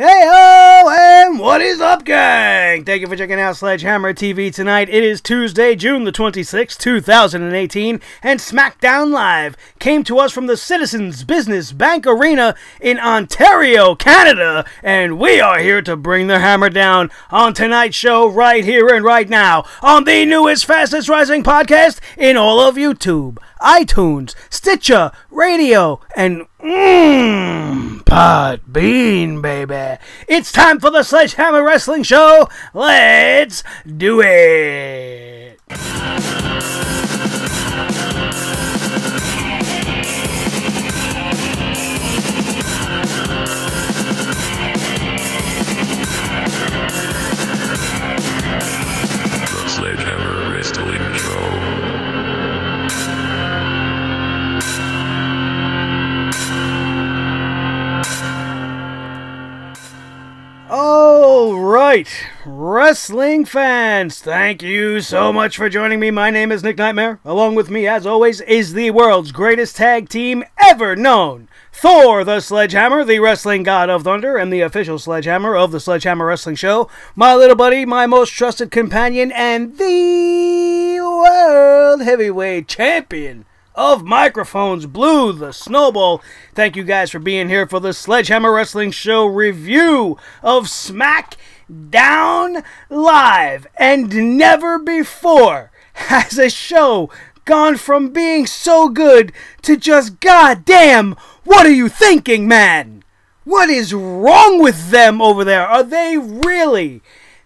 Hey-o, and what is up, gang? Thank you for checking out Sledgehammer TV tonight. It is Tuesday, June the 26th, 2018, and SmackDown Live came to us from the Citizens Business Bank Arena in Ontario, Canada, and we are here to bring the hammer down on tonight's show right here and right now on the newest, fastest rising podcast in all of YouTube, iTunes, Stitcher, Radio, and Podbean, baby. It's time for the Sledgehammer Wrestling Show. Let's do it. The Sledgehammer Wrestling Show. Alright, wrestling fans, thank you so much for joining me. My name is Nick Nightmare. Along with me, as always, is the world's greatest tag team ever known. Thor the Sledgehammer, the wrestling god of thunder, and the official sledgehammer of the Sledgehammer Wrestling Show. My little buddy, my most trusted companion, and the world heavyweight champion of microphones, Blue the Snowball. Thank you guys for being here for the Sledgehammer Wrestling Show review of SmackDown Live. And never before has a show gone from being so good to just goddamn, what are you thinking, man? What is wrong with them over there? Are they really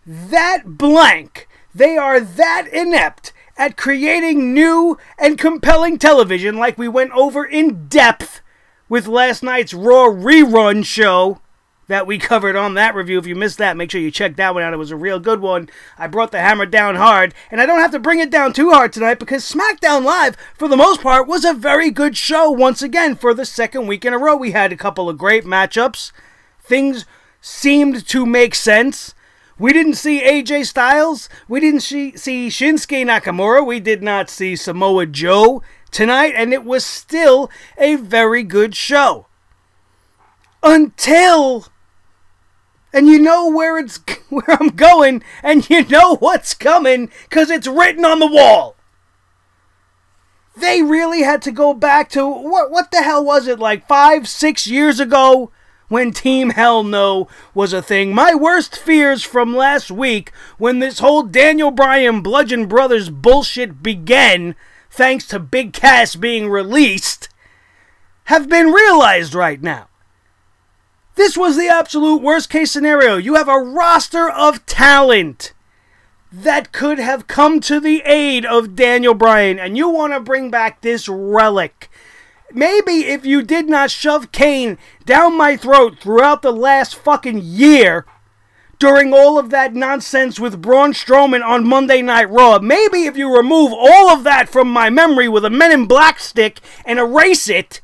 that blank? They are that inept at creating new and compelling television, like we went over in depth with last night's Raw rerun show that we covered on that review. If you missed that, make sure you check that one out. It was a real good one. I brought the hammer down hard, and I don't have to bring it down too hard tonight because SmackDown Live, for the most part, was a very good show once again. For the second week in a row, we had a couple of great matchups. Things seemed to make sense. We didn't see AJ Styles. We didn't see Shinsuke Nakamura. We did not see Samoa Joe tonight, and it was still a very good show. Until, and you know where I'm going, and you know what's coming, because it's written on the wall. They really had to go back to, what the hell was it, like 5-6 years ago? When Team Hell No was a thing. My worst fears from last week, when this whole Daniel Bryan Bludgeon Brothers bullshit began, thanks to Big Cass being released, have been realized right now. This was the absolute worst case scenario. You have a roster of talent that could have come to the aid of Daniel Bryan, and you want to bring back this relic. Maybe if you did not shove Kane down my throat throughout the last fucking year during all of that nonsense with Braun Strowman on Monday Night Raw, maybe if you remove all of that from my memory with a Men in Black stick and erase it,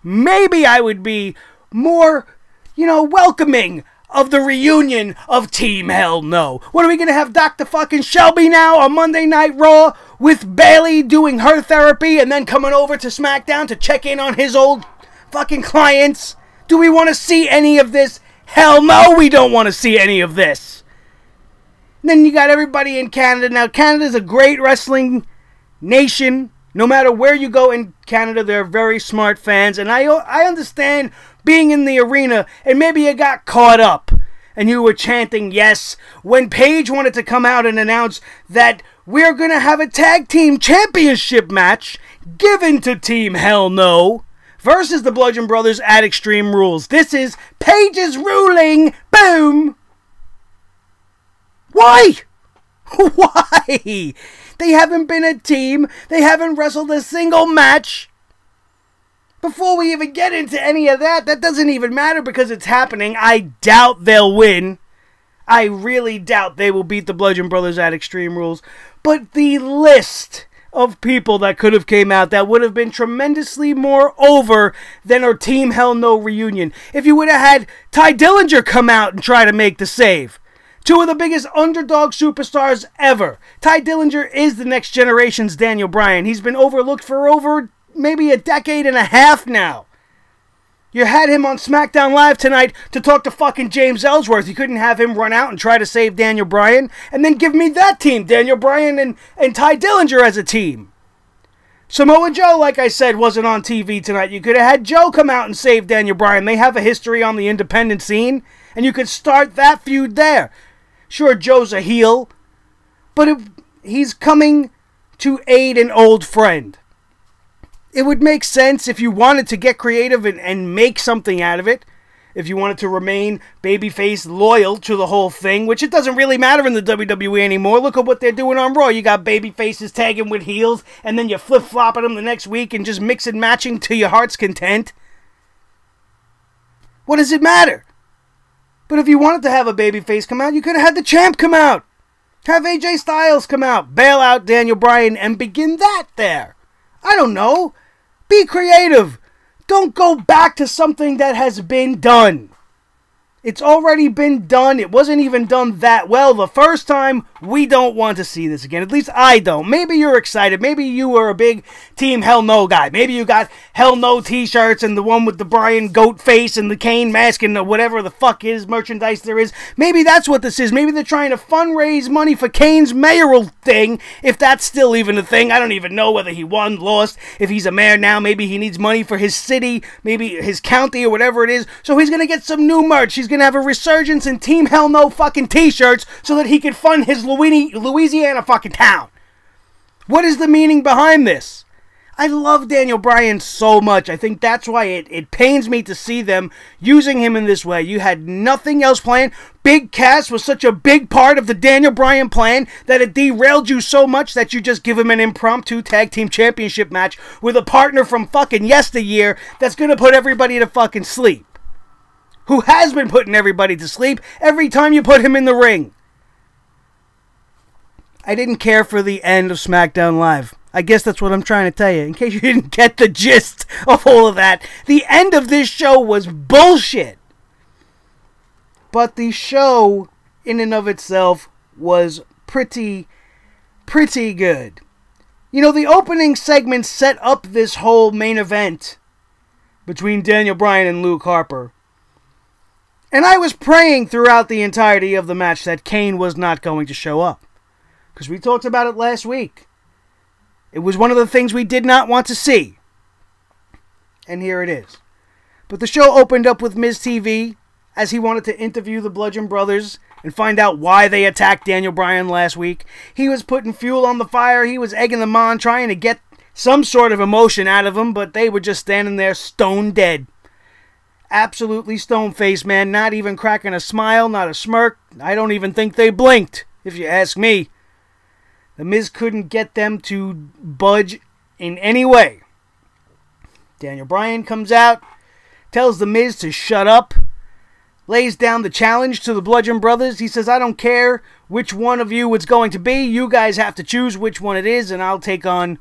maybe I would be more, welcoming of the reunion of Team Hell No. What are we going to have Dr. fucking Shelby now on Monday Night Raw with Bayley doing her therapy and then coming over to SmackDown to check in on his old fucking clients? Do we want to see any of this? Hell no, we don't want to see any of this. And then you got everybody in Canada. Now, Canada's a great wrestling nation. No matter where you go in Canada, they're very smart fans. And I understand being in the arena, and maybe you got caught up and you were chanting yes when Paige wanted to come out and announce that we're going to have a tag team championship match given to Team Hell No versus the Bludgeon Brothers at Extreme Rules. This is Paige's ruling. Boom. Why? Why? They haven't been a team. They haven't wrestled a single match. Before we even get into any of that, that doesn't even matter because it's happening. I doubt they'll win. I really doubt they will beat the Bludgeon Brothers at Extreme Rules. But the list of people that could have came out that would have been tremendously more over than our Team Hell No reunion. If you would have had Ty Dillinger come out and try to make the save. Two of the biggest underdog superstars ever. Ty Dillinger is the next generation's Daniel Bryan. He's been overlooked for over maybe a decade and a half now. You had him on SmackDown Live tonight to talk to fucking James Ellsworth. You couldn't have him run out and try to save Daniel Bryan and then give me that team, Daniel Bryan and Ty Dillinger as a team. Samoa Joe, like I said, wasn't on TV tonight. You could have had Joe come out and save Daniel Bryan. They have a history on the independent scene, and you could start that feud there. Sure, Joe's a heel, but he's coming to aid an old friend. It would make sense if you wanted to get creative and make something out of it. If you wanted to remain babyface loyal to the whole thing, which it doesn't really matter in the WWE anymore. Look at what they're doing on Raw. You got babyfaces tagging with heels, and then you flip-flopping them the next week and just mix and matching to your heart's content. What does it matter? But if you wanted to have a babyface come out, you could have had the champ come out. Have AJ Styles come out, bail out Daniel Bryan, and begin that there. I don't know. Be creative. Don't go back to something that has been done. It's already been done. It wasn't even done that well the first time. We don't want to see this again. At least I don't. Maybe you're excited. Maybe you were a big Team Hell No guy. Maybe you got Hell No t-shirts and the one with the Brian goat face and the Kane mask and the whatever the fuck is merchandise there is. Maybe that's what this is. Maybe they're trying to fundraise money for Kane's mayoral thing, if that's still even a thing. I don't even know whether he won, lost, if he's a mayor now. Maybe he needs money for his city, maybe his county or whatever it is. So he's going to get some new merch. He's going to have a resurgence in Team Hell No fucking t-shirts so that he can fund his Louisiana fucking town. What is the meaning behind this? I love Daniel Bryan so much. I think that's why it pains me to see them using him in this way. You had nothing else planned. Big Cass was such a big part of the Daniel Bryan plan that it derailed you so much that you just give him an impromptu tag team championship match with a partner from fucking yesteryear that's going to put everybody to fucking sleep. Who has been putting everybody to sleep every time you put him in the ring. I didn't care for the end of SmackDown Live. I guess that's what I'm trying to tell you. In case you didn't get the gist of all of that. The end of this show was bullshit. But the show, in and of itself, was pretty good. You know, the opening segment set up this whole main event between Daniel Bryan and Luke Harper. And I was praying throughout the entirety of the match that Kane was not going to show up. Because we talked about it last week. It was one of the things we did not want to see. And here it is. But the show opened up with Miz TV as he wanted to interview the Bludgeon Brothers and find out why they attacked Daniel Bryan last week. He was putting fuel on the fire. He was egging them on, trying to get some sort of emotion out of them, but they were just standing there stone dead. Absolutely stone-faced, man. Not even cracking a smile, not a smirk. I don't even think they blinked, if you ask me. The Miz couldn't get them to budge in any way. Daniel Bryan comes out, tells The Miz to shut up, lays down the challenge to the Bludgeon Brothers. He says, I don't care which one of you it's going to be. You guys have to choose which one it is, and I'll take on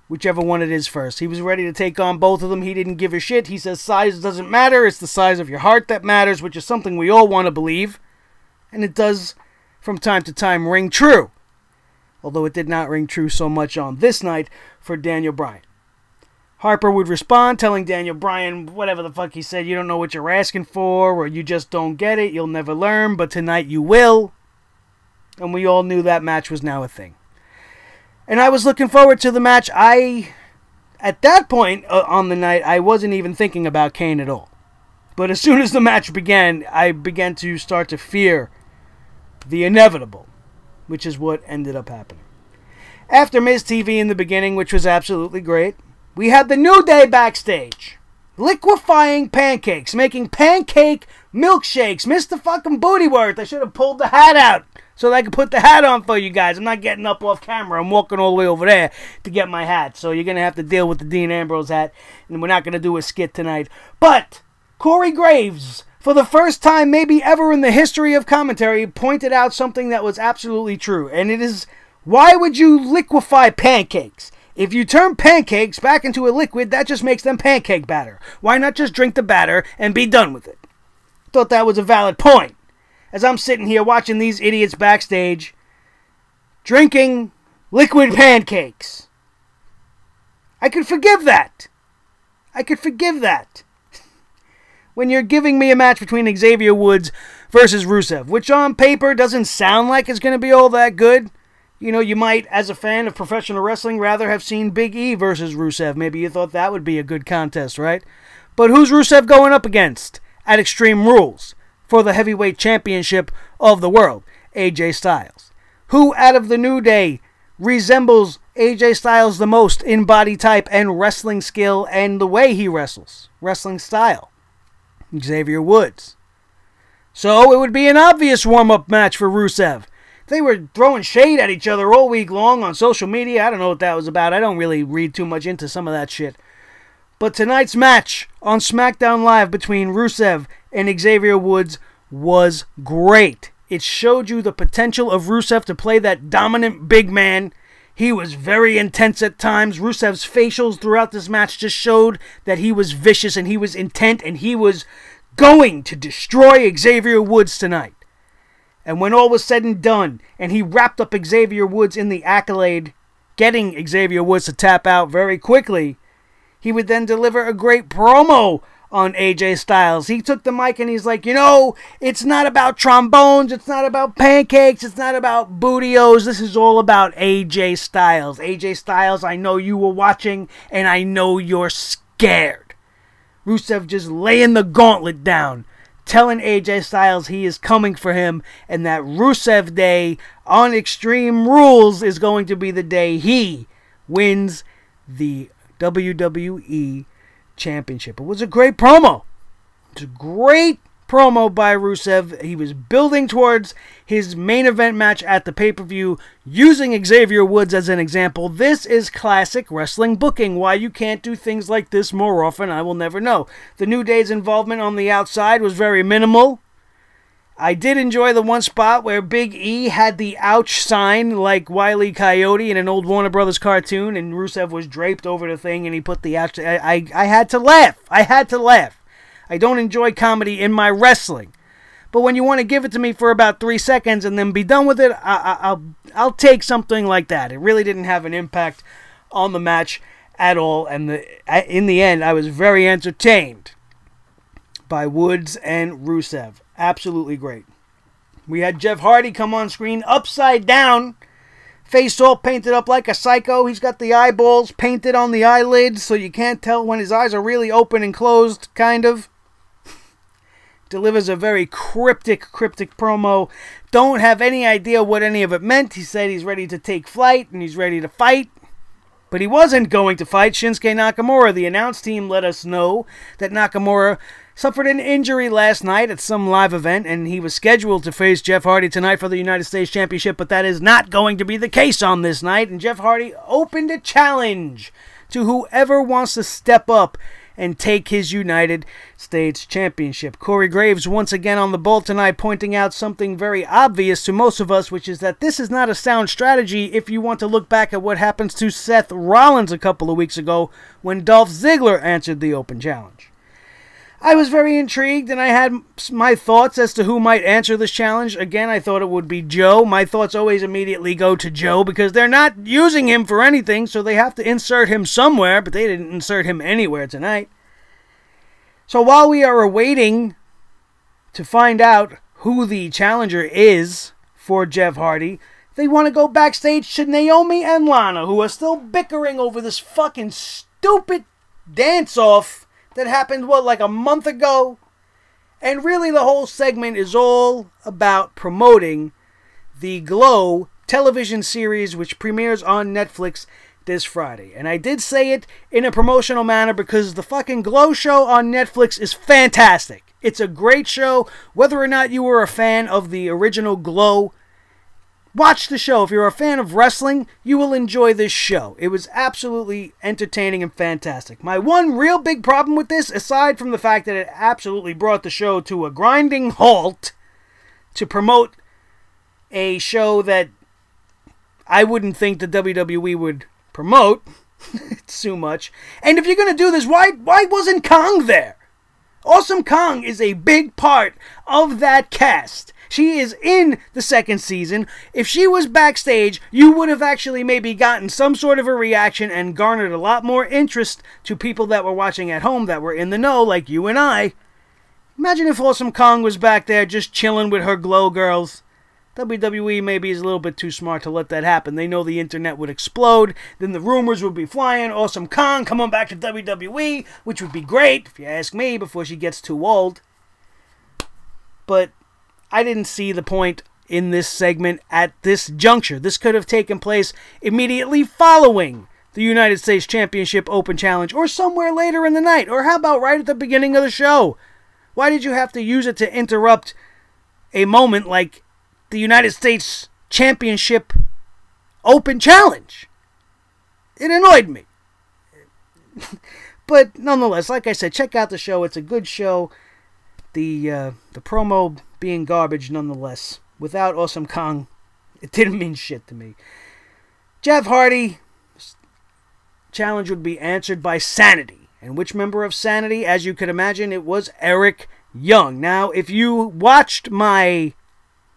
whichever one it is first. He was ready to take on both of them. He didn't give a shit. He says size doesn't matter. It's the size of your heart that matters, which is something we all want to believe. And it does, from time to time, ring true. Although it did not ring true so much on this night for Daniel Bryan. Harper would respond, telling Daniel Bryan whatever the fuck he said. You don't know what you're asking for, or you just don't get it. You'll never learn, but tonight you will. And we all knew that match was now a thing. And I was looking forward to the match. At that point on the night, I wasn't even thinking about Kane at all. But as soon as the match began, I began to start to fear the inevitable, which is what ended up happening. After Miz TV in the beginning, which was absolutely great, we had the New Day backstage. Liquefying pancakes, making pancake milkshakes. Mr. fucking Bootyworth. I should have pulled the hat out so that I could put the hat on for you guys. I'm not getting up off camera. I'm walking all the way over there to get my hat. So you're going to have to deal with the Dean Ambrose hat. And we're not going to do a skit tonight. But Corey Graves, for the first time maybe ever in the history of commentary, pointed out something that was absolutely true. And it is, why would you liquefy pancakes? If you turn pancakes back into a liquid, that just makes them pancake batter. Why not just drink the batter and be done with it? Thought that was a valid point. As I'm sitting here watching these idiots backstage drinking liquid pancakes. I could forgive that. I could forgive that. when you're giving me a match between Xavier Woods versus Rusev, which on paper doesn't sound like it's going to be all that good. You know, you might, as a fan of professional wrestling, rather have seen Big E versus Rusev. Maybe you thought that would be a good contest, right? But who's Rusev going up against at Extreme Rules for the heavyweight championship of the world? AJ Styles. Who out of the New Day resembles AJ Styles the most in body type and wrestling skill and the way he wrestles? Wrestling style. Xavier Woods. So it would be an obvious warm-up match for Rusev. They were throwing shade at each other all week long on social media. I don't know what that was about. I don't really read too much into some of that shit. But tonight's match on SmackDown Live between Rusev and Xavier Woods was great. It showed you the potential of Rusev to play that dominant big man. He was very intense at times. Rusev's facials throughout this match just showed that he was vicious and he was intent and he was going to destroy Xavier Woods tonight. And when all was said and done, and he wrapped up Xavier Woods in the accolade, getting Xavier Woods to tap out very quickly, he would then deliver a great promo on AJ Styles. He took the mic and he's like, you know, it's not about trombones, it's not about pancakes, it's not about bootios, this is all about AJ Styles. AJ Styles, I know you were watching, and I know you're scared. Rusev just laying the gauntlet down, telling AJ Styles he is coming for him, and that Rusev Day on Extreme Rules is going to be the day he wins the WWE Championship. It was a great promo. It's a great promo by Rusev. He was building towards his main event match at the pay-per-view, using Xavier Woods as an example. This is classic wrestling booking. Why you can't do things like this more often, I will never know. The New Day's involvement on the outside was very minimal. I did enjoy the one spot where Big E had the ouch sign like Wile E. Coyote in an old Warner Brothers cartoon, and Rusev was draped over the thing and he put the ouch. I had to laugh. I had to laugh. I don't enjoy comedy in my wrestling. But when you want to give it to me for about 3 seconds and then be done with it, I'll take something like that. It really didn't have an impact on the match at all. And in the end, I was very entertained by Woods and Rusev. Absolutely great. We had Jeff Hardy come on screen upside down. Face all painted up like a psycho. He's got the eyeballs painted on the eyelids so you can't tell when his eyes are really open and closed, kind of. Delivers a very cryptic promo. Don't have any idea what any of it meant. He said he's ready to take flight and he's ready to fight. But he wasn't going to fight Shinsuke Nakamura. The announce team let us know that Nakamura suffered an injury last night at some live event, and he was scheduled to face Jeff Hardy tonight for the United States Championship, but that is not going to be the case on this night, and Jeff Hardy opened a challenge to whoever wants to step up and take his United States Championship. Corey Graves once again on the ball tonight, pointing out something very obvious to most of us, which is that this is not a sound strategy if you want to look back at what happens to Seth Rollins a couple of weeks ago when Dolph Ziggler answered the open challenge. I was very intrigued, and I had my thoughts as to who might answer this challenge. Again, I thought it would be Joe. My thoughts always immediately go to Joe because they're not using him for anything, so they have to insert him somewhere, but they didn't insert him anywhere tonight. So while we are awaiting to find out who the challenger is for Jeff Hardy, they want to go backstage to Naomi and Lana, who are still bickering over this fucking stupid dance-off that happened, like a month ago? And really the whole segment is all about promoting the Glow television series, which premieres on Netflix this Friday. And I did say it in a promotional manner because the fucking Glow show on Netflix is fantastic. It's a great show. Whether or not you were a fan of the original Glow, watch the show. If you're a fan of wrestling, you will enjoy this show. It was absolutely entertaining and fantastic. My one real big problem with this, aside from the fact that it absolutely brought the show to a grinding halt to promote a show that I wouldn't think the WWE would promote, it's too much. And if you're going to do this, why wasn't Kong there? Awesome Kong is a big part of that cast. She is in the second season. If she was backstage, you would have actually maybe gotten some sort of a reaction and garnered a lot more interest to people that were watching at home that were in the know, like you and I. Imagine if Awesome Kong was back there just chilling with her glow girls. WWE maybe is a little bit too smart to let that happen. They know the internet would explode. Then the rumors would be flying. Awesome Kong coming back to WWE, which would be great, if you ask me, before she gets too old. But I didn't see the point in this segment at this juncture. This could have taken place immediately following the United States Championship Open Challenge, or somewhere later in the night, or how about right at the beginning of the show? Why did you have to use it to interrupt a moment like the United States Championship Open Challenge? It annoyed me. But nonetheless, like I said, check out the show. It's a good show. The promo being garbage nonetheless. Without Awesome Kong, it didn't mean shit to me. Jeff Hardy challenge would be answered by Sanity. And which member of Sanity? As you could imagine, it was Eric Young. Now, if you watched my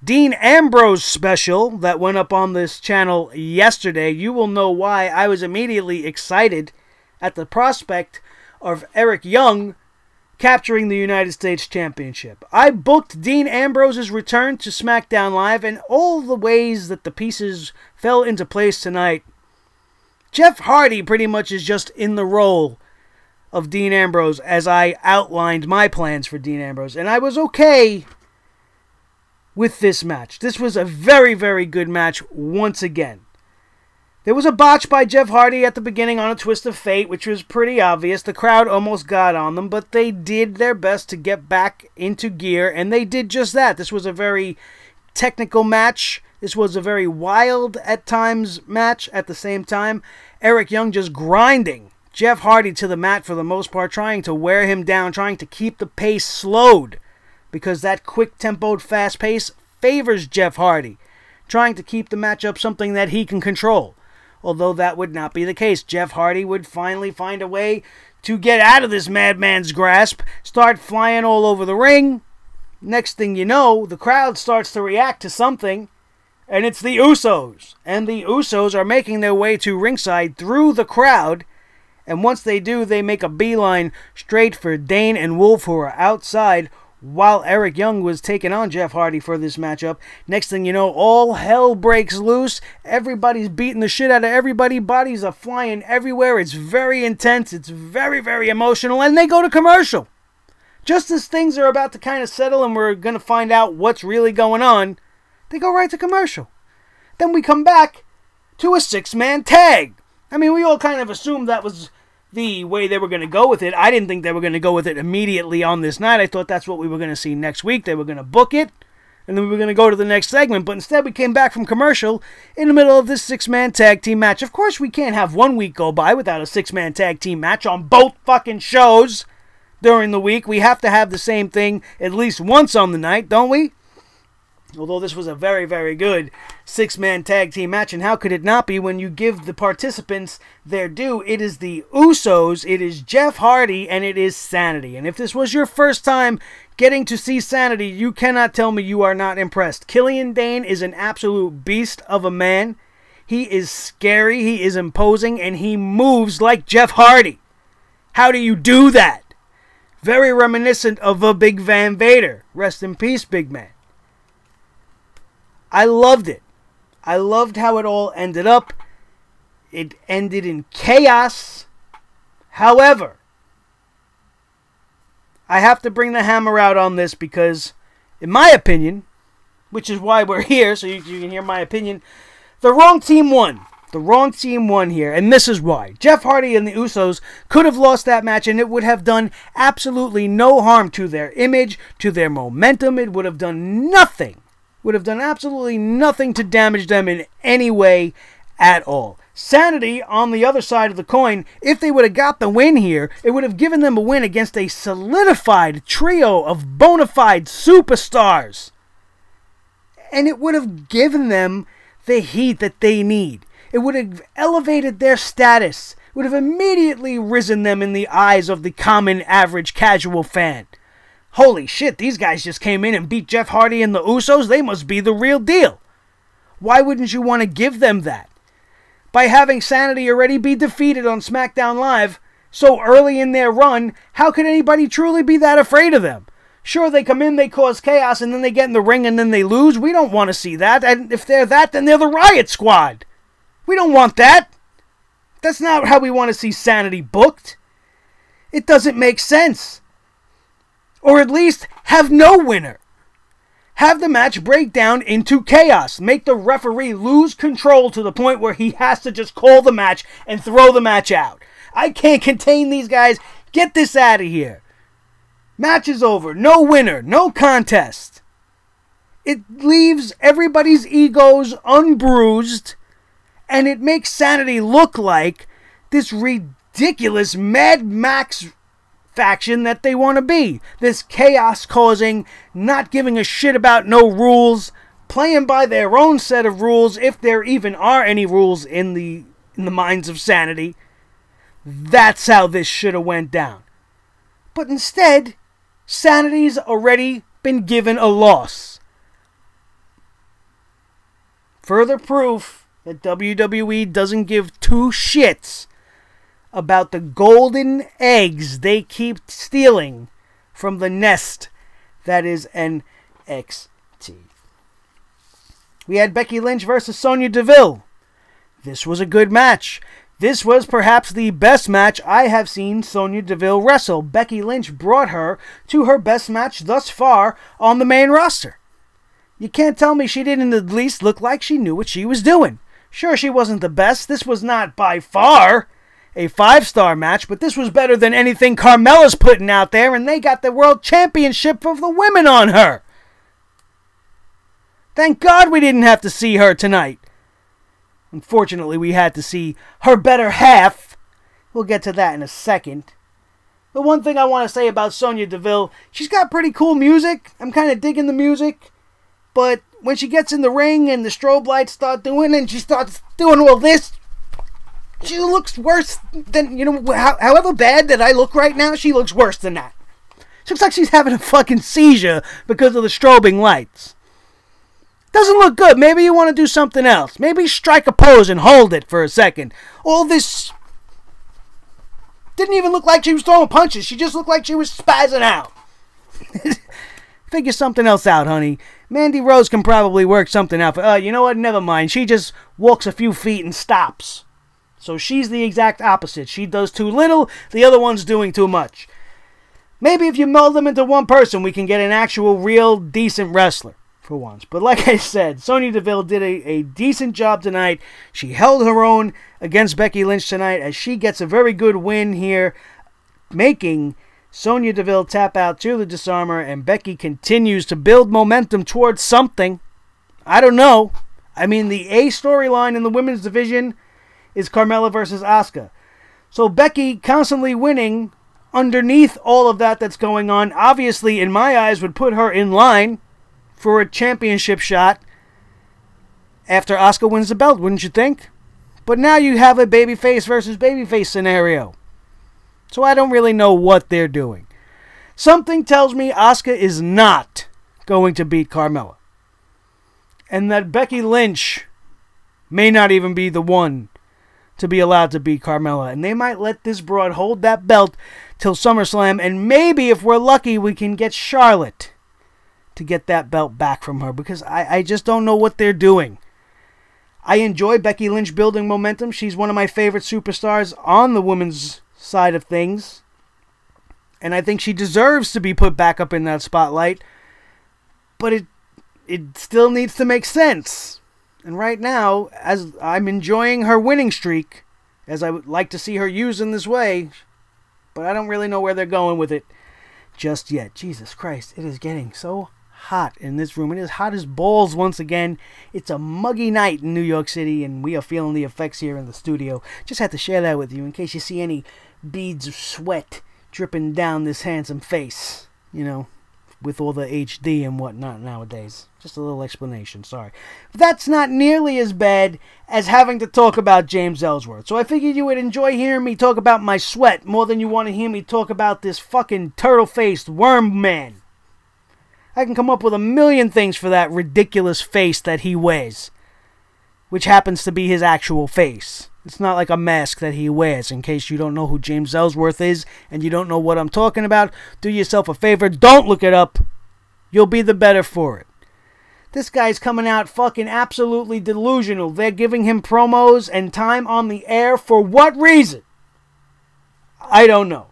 Dean Ambrose special that went up on this channel yesterday, you will know why I was immediately excited at the prospect of Eric Young capturing the United States Championship. I booked Dean Ambrose's return to SmackDown Live, and all the ways that the pieces fell into place tonight, Jeff Hardy pretty much is just in the role of Dean Ambrose as I outlined my plans for Dean Ambrose. And I was okay with this match. This was a very, very good match once again. There was a botch by Jeff Hardy at the beginning on a twist of fate, which was pretty obvious. The crowd almost got on them, but they did their best to get back into gear, and they did just that. This was a very technical match. This was a very wild, at times, match at the same time. Eric Young just grinding Jeff Hardy to the mat for the most part, trying to wear him down, trying to keep the pace slowed, because that quick-tempoed fast pace favors Jeff Hardy, trying to keep the matchup something that he can control. Although that would not be the case. Jeff Hardy would finally find a way to get out of this madman's grasp, start flying all over the ring. Next thing you know, the crowd starts to react to something, and it's the Usos. And the Usos are making their way to ringside through the crowd, and once they do, they make a beeline straight for Dane and Wolf, who are outside, while Eric Young was taking on Jeff Hardy for this matchup. Next thing you know, all hell breaks loose. Everybody's beating the shit out of everybody. Bodies are flying everywhere. It's very intense. It's very, very emotional. And they go to commercial. Just as things are about to kind of settle and we're going to find out what's really going on, they go right to commercial. Then we come back to a 6-man tag. I mean, we all kind of assumed that was the way they were going to go with it. I didn't think they were going to go with it immediately on this night. I thought that's what we were going to see next week. They were going to book it, and then we were going to go to the next segment. But instead, we came back from commercial in the middle of this 6-man tag team match. Of course, we can't have 1 week go by without a 6-man tag team match on both fucking shows during the week. We have to have the same thing at least once on the night, don't we? Although this was a very, very good 6-man tag team match, and how could it not be when you give the participants their due? It is the Usos, it is Jeff Hardy, and it is Sanity. And if this was your first time getting to see Sanity, you cannot tell me you are not impressed. Killian Dane is an absolute beast of a man. He is scary, he is imposing, and he moves like Jeff Hardy. How do you do that? Very reminiscent of a Big Van Vader. Rest in peace, big man. I loved it. I loved how it all ended up. It ended in chaos. However, I have to bring the hammer out on this because, in my opinion, which is why we're here, so you can hear my opinion, the wrong team won. The wrong team won here, and this is why. Jeff Hardy and the Usos could have lost that match, and it would have done absolutely no harm to their image, to their momentum. It would have done nothing. Would have done absolutely nothing to damage them in any way at all. Sanity, on the other side of the coin, if they would have got the win here, it would have given them a win against a solidified trio of bona fide superstars. And it would have given them the heat that they need. It would have elevated their status. It would have immediately risen them in the eyes of the common, average, casual fan. Holy shit, these guys just came in and beat Jeff Hardy and the Usos. They must be the real deal. Why wouldn't you want to give them that? By having Sanity already be defeated on SmackDown Live so early in their run, how could anybody truly be that afraid of them? Sure, they come in, they cause chaos, and then they get in the ring and then they lose. We don't want to see that. And if they're that, then they're the Riot Squad. We don't want that. That's not how we want to see Sanity booked. It doesn't make sense. Or at least have no winner. Have the match break down into chaos. Make the referee lose control to the point where he has to just call the match and throw the match out. I can't contain these guys. Get this out of here. Match is over. No winner. No contest. It leaves everybody's egos unbruised, and it makes Sanity look like this ridiculous Mad Max faction that they want to be. This chaos-causing, not giving a shit about no rules, playing by their own set of rules, if there even are any rules in the minds of Sanity. That's how this should have went down. But instead, Sanity's already been given a loss. Further proof that WWE doesn't give two shits about the golden eggs they keep stealing from the nest that is NXT. We had Becky Lynch versus Sonya Deville. This was a good match. This was perhaps the best match I have seen Sonya Deville wrestle. Becky Lynch brought her to her best match thus far on the main roster. You can't tell me she didn't at least look like she knew what she was doing. Sure, she wasn't the best. This was not by far a 5-star match, but this was better than anything Carmella's putting out there, and they got the World Championship of the women on her. Thank God we didn't have to see her tonight. Unfortunately, we had to see her better half. We'll get to that in a second. The one thing I want to say about Sonya Deville, she's got pretty cool music. I'm kind of digging the music. But when she gets in the ring and the strobe lights start doing, and she starts doing all this, she looks worse than, however bad that I look right now, she looks worse than that. She looks like she's having a fucking seizure because of the strobing lights. Doesn't look good. Maybe you want to do something else. Maybe strike a pose and hold it for a second. All this didn't even look like she was throwing punches. She just looked like she was spazzing out. Figure something else out, honey. Mandy Rose can probably work something out. You know what? Never mind. She just walks a few feet and stops. So she's the exact opposite. She does too little. The other one's doing too much. Maybe if you meld them into one person, we can get an actual, real, decent wrestler. For once. But like I said, Sonya Deville did a decent job tonight. She held her own against Becky Lynch tonight as she gets a very good win here, making Sonya Deville tap out to the disarmer, and Becky continues to build momentum towards something. I don't know. I mean, the A storyline in the women's division is Carmella versus Asuka. So Becky constantly winning underneath all of that's going on, obviously, in my eyes, would put her in line for a championship shot after Asuka wins the belt, wouldn't you think? But now you have a babyface versus babyface scenario. So I don't really know what they're doing. Something tells me Asuka is not going to beat Carmella. And that Becky Lynch may not even be the one to be allowed to beat Carmella. And they might let this broad hold that belt till SummerSlam. And maybe, if we're lucky, we can get Charlotte to get that belt back from her, because I just don't know what they're doing. I enjoy Becky Lynch building momentum. She's one of my favorite superstars on the women's side of things, and I think she deserves to be put back up in that spotlight, but it still needs to make sense. And right now, as I'm enjoying her winning streak, as I would like to see her used in this way, but I don't really know where they're going with it just yet. Jesus Christ, it is getting so hot in this room. It is hot as balls once again. It's a muggy night in New York City, and we are feeling the effects here in the studio. Just had to share that with you in case you see any beads of sweat dripping down this handsome face, with all the HD and whatnot nowadays. Just a little explanation, sorry. But that's not nearly as bad as having to talk about James Ellsworth. So I figured you would enjoy hearing me talk about my sweat more than you want to hear me talk about this fucking turtle-faced worm man. I can come up with a million things for that ridiculous face that he wears, which happens to be his actual face. It's not like a mask that he wears. In case you don't know who James Ellsworth is and you don't know what I'm talking about, do yourself a favor. Don't look it up. You'll be the better for it. This guy's coming out fucking absolutely delusional. They're giving him promos and time on the air. For what reason? I don't know.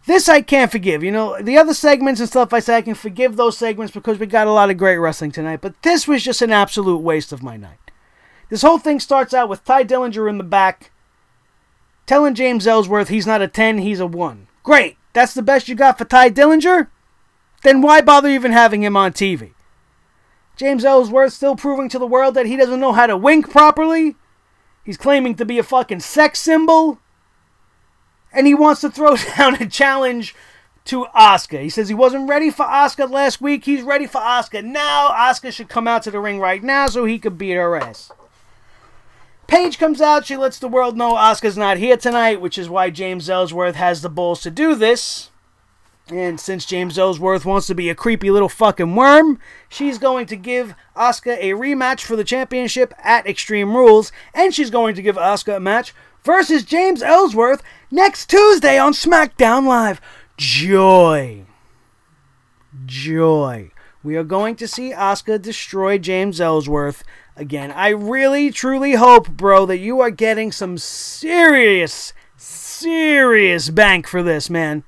This I can't forgive. You know, the other segments and stuff I say, I can forgive those segments because we got a lot of great wrestling tonight. But this was just an absolute waste of my night. This whole thing starts out with Ty Dillinger in the back telling James Ellsworth he's not a 10, he's a 1. Great. That's the best you got for Ty Dillinger? Then why bother even having him on TV? James Ellsworth still proving to the world that he doesn't know how to wink properly. He's claiming to be a fucking sex symbol. And he wants to throw down a challenge to Asuka. He says he wasn't ready for Asuka last week. He's ready for Asuka now. Asuka should come out to the ring right now so he could beat her ass. Paige comes out. She lets the world know Asuka's not here tonight, which is why James Ellsworth has the balls to do this. And since James Ellsworth wants to be a creepy little fucking worm, she's going to give Asuka a rematch for the championship at Extreme Rules. And she's going to give Asuka a match versus James Ellsworth next Tuesday on SmackDown Live. Joy. Joy. We are going to see Asuka destroy James Ellsworth again. I really, truly hope, bro, that you are getting some serious bank for this, man.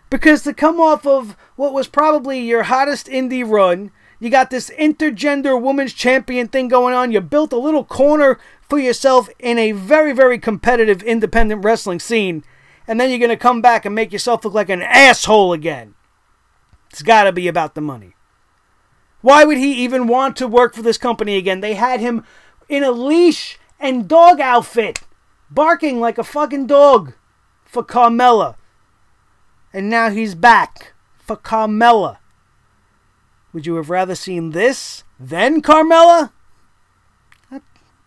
Because to come off of what was probably your hottest indie run, you got this intergender women's champion thing going on. You built a little corner for yourself in a very, very competitive independent wrestling scene. And then you're going to come back and make yourself look like an asshole again. It's got to be about the money. Why would he even want to work for this company again? They had him in a leash and dog outfit, barking like a fucking dog for Carmella. And now he's back for Carmella. Would you have rather seen this than Carmella?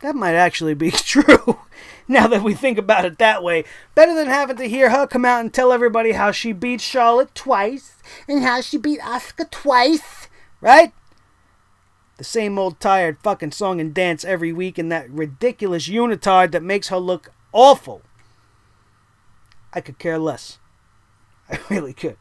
That might actually be true, now that we think about it that way. Better than having to hear her come out and tell everybody how she beat Charlotte twice and how she beat Asuka twice, right? The same old tired fucking song and dance every week and that ridiculous unitard that makes her look awful. I could care less. I really could.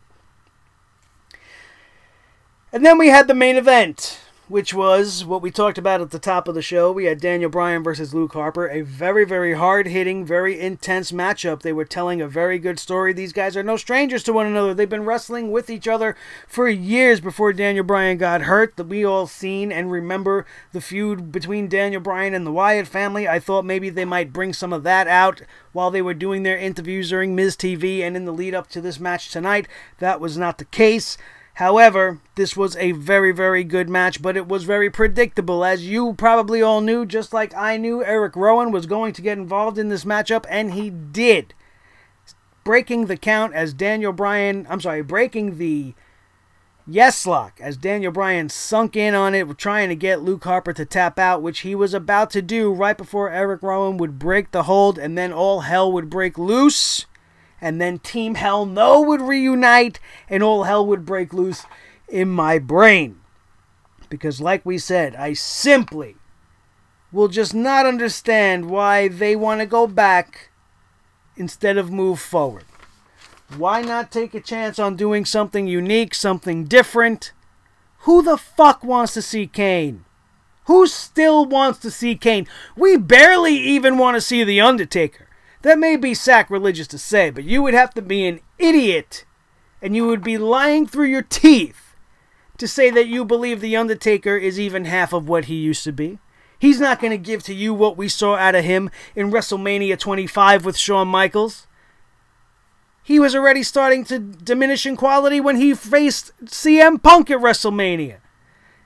And then we had the main event, which was what we talked about at the top of the show. We had Daniel Bryan versus Luke Harper. A very, very hard-hitting, very intense matchup. They were telling a very good story. These guys are no strangers to one another. They've been wrestling with each other for years before Daniel Bryan got hurt. We all seen and remember the feud between Daniel Bryan and the Wyatt family. I thought maybe they might bring some of that out while they were doing their interviews during Miz TV and in the lead-up to this match tonight. That was not the case. However, this was a very, very good match, but it was very predictable. As you probably all knew, just like I knew, Eric Rowan was going to get involved in this matchup, and he did. Breaking the count as Daniel Bryan, breaking the yes lock as Daniel Bryan sunk in on it, trying to get Luke Harper to tap out, which he was about to do right before Eric Rowan would break the hold, and then all hell would break loose. And then Team Hell No would reunite, and all hell would break loose in my brain. Because like we said, I simply will just not understand why they want to go back instead of move forward. Why not take a chance on doing something unique, something different? Who the fuck wants to see Kane? Who still wants to see Kane? We barely even want to see The Undertaker. That may be sacrilegious to say, but you would have to be an idiot, and you would be lying through your teeth to say that you believe The Undertaker is even half of what he used to be. He's not going to give to you what we saw out of him in WrestleMania 25 with Shawn Michaels. He was already starting to diminish in quality when he faced CM Punk at WrestleMania.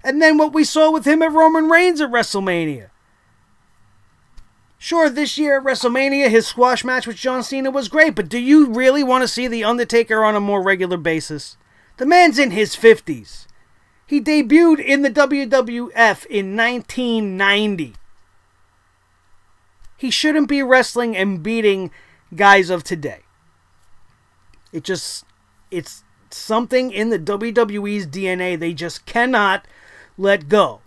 And then what we saw with him at Roman Reigns at WrestleMania. Sure, this year at WrestleMania, his squash match with John Cena was great, but do you really want to see The Undertaker on a more regular basis? The man's in his 50s. He debuted in the WWF in 1990. He shouldn't be wrestling and beating guys of today. It's something in the WWE's DNA they just cannot let go.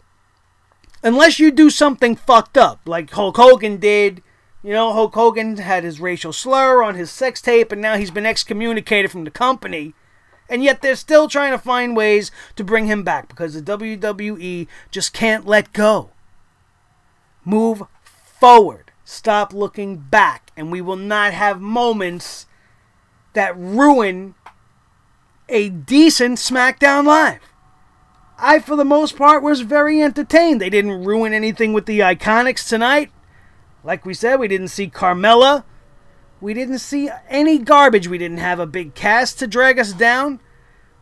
Unless you do something fucked up, like Hulk Hogan did. You know, Hulk Hogan had his racial slur on his sex tape, and now he's been excommunicated from the company. And yet they're still trying to find ways to bring him back because the WWE just can't let go. Move forward. Stop looking back. And we will not have moments that ruin a decent SmackDown Live. I, for the most part, was very entertained. They didn't ruin anything with the Iconics tonight. Like we said, we didn't see Carmella. We didn't see any garbage. We didn't have a big cast to drag us down.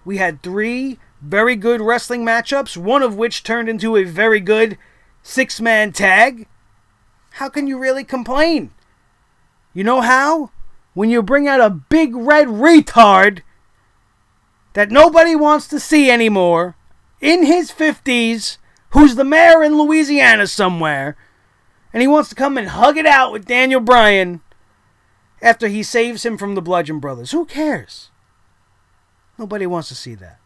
We had 3 very good wrestling matchups, one of which turned into a very good 6-man tag. How can you really complain? You know how? When you bring out a big red retard that nobody wants to see anymore, in his 50s, who's the mayor in Louisiana somewhere, and he wants to come and hug it out with Daniel Bryan after he saves him from the Bludgeon Brothers. Who cares? Nobody wants to see that.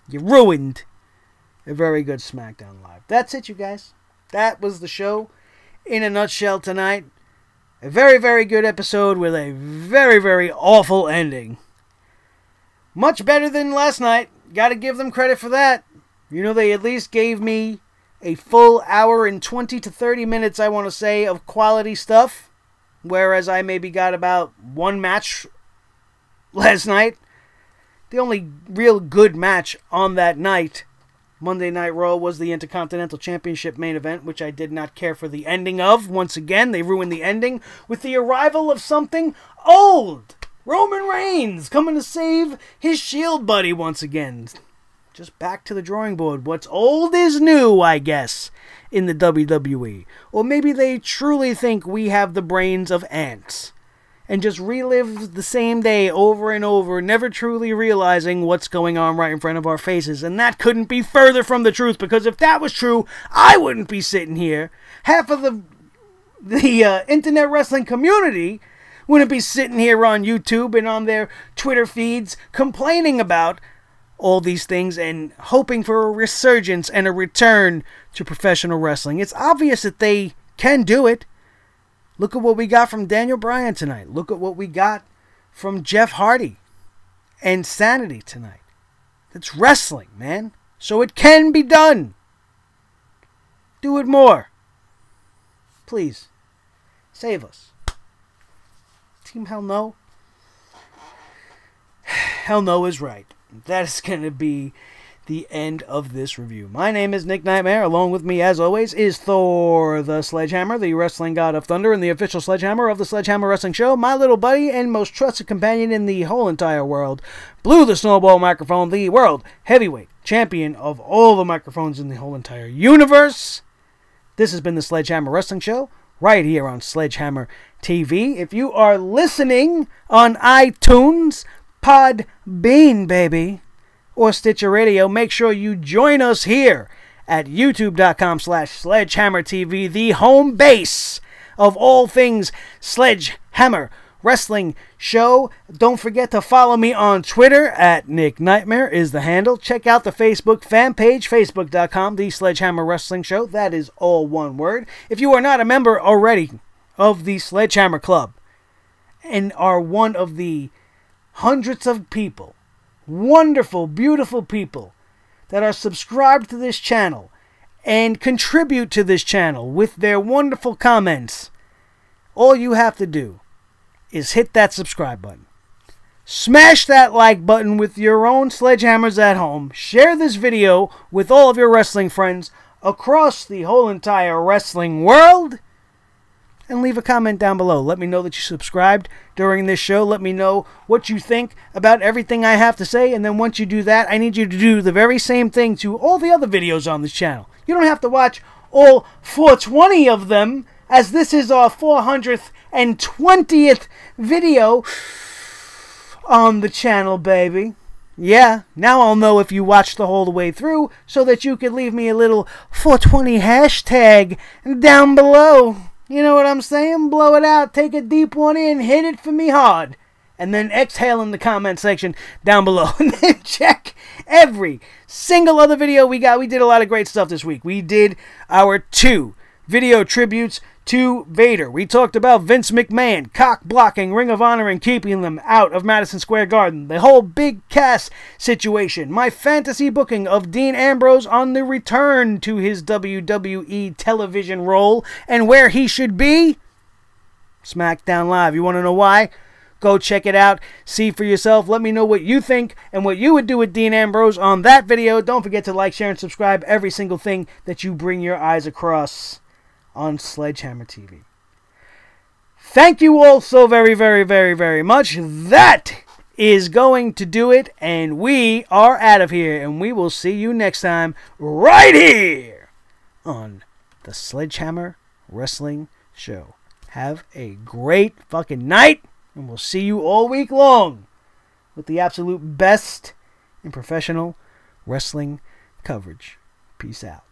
You ruined a very good SmackDown Live. That's it, you guys. That was the show in a nutshell tonight. A very, very good episode with a very, very awful ending. Much better than last night. Gotta give them credit for that. You know, they at least gave me a full hour and 20 to 30 minutes, I want to say, of quality stuff. Whereas I maybe got about 1 match last night. The only real good match on that night, Monday Night Raw, was the Intercontinental Championship main event, which I did not care for the ending of. Once again, they ruined the ending with the arrival of something old. Roman Reigns coming to save his Shield buddy once again. Just back to the drawing board. What's old is new, I guess, in the WWE. Or maybe they truly think we have the brains of ants and just relive the same day over and over, never truly realizing what's going on right in front of our faces. And that couldn't be further from the truth, because if that was true, I wouldn't be sitting here. Half of the internet wrestling community wouldn't be sitting here on YouTube and on their Twitter feeds complaining about all these things and hoping for a resurgence and a return to professional wrestling. It's obvious that they can do it. Look at what we got from Daniel Bryan tonight. Look at what we got from Jeff Hardy and Sanity tonight. It's wrestling, man. So it can be done. Do it more. Please. Save us. Team Hell No? Hell No is right. That is going to be the end of this review. My name is Nick Nightmare. Along with me, as always, is Thor the Sledgehammer, the wrestling god of thunder and the official sledgehammer of the Sledgehammer Wrestling Show. My little buddy and most trusted companion in the whole entire world, Blue the Snowball Microphone, the world heavyweight champion of all the microphones in the whole entire universe. This has been the Sledgehammer Wrestling Show, right here on Sledgehammer TV. If you are listening on iTunes, Podbean, baby, or Stitcher Radio, make sure you join us here at youtube.com/SledgehammerTV, the home base of all things Sledgehammer Wrestling Show. Don't forget to follow me on Twitter at Nick Nightmare is the handle. Check out the Facebook fan page, facebook.com, the Sledgehammer Wrestling Show. That is all one word. If you are not a member already of the Sledgehammer Club and are one of the hundreds of people, wonderful, beautiful people that are subscribed to this channel and contribute to this channel with their wonderful comments, all you have to do is hit that subscribe button. Smash that like button with your own sledgehammers at home. Share this video with all of your wrestling friends across the whole entire wrestling world. And leave a comment down below. Let me know that you subscribed during this show. Let me know what you think about everything I have to say. And then once you do that, I need you to do the very same thing to all the other videos on this channel. You don't have to watch all 420 of them, as this is our 420th video on the channel, baby. Yeah, now I'll know if you watched the whole way through, so that you could leave me a little 420 hashtag down below. You know what I'm saying? Blow it out, take a deep one in, hit it for me hard. and then exhale in the comment section down below. And then check every single other video we got. We did a lot of great stuff this week. We did our 2 video tributes to Vader. We talked about Vince McMahon cock blocking Ring of Honor and keeping them out of Madison Square Garden. The whole Big Cass situation. My fantasy booking of Dean Ambrose on the return to his WWE television role and where he should be. SmackDown Live. You want to know why? Go check it out. See for yourself. Let me know what you think and what you would do with Dean Ambrose on that video. Don't forget to like, share, and subscribe every single thing that you bring your eyes across on Sledgehammer TV. Thank you all so very, very, very, very much. That is going to do it, and we are out of here, and we will see you next time right here on the Sledgehammer Wrestling Show. Have a great fucking night, and we'll see you all week long with the absolute best in professional wrestling coverage. Peace out.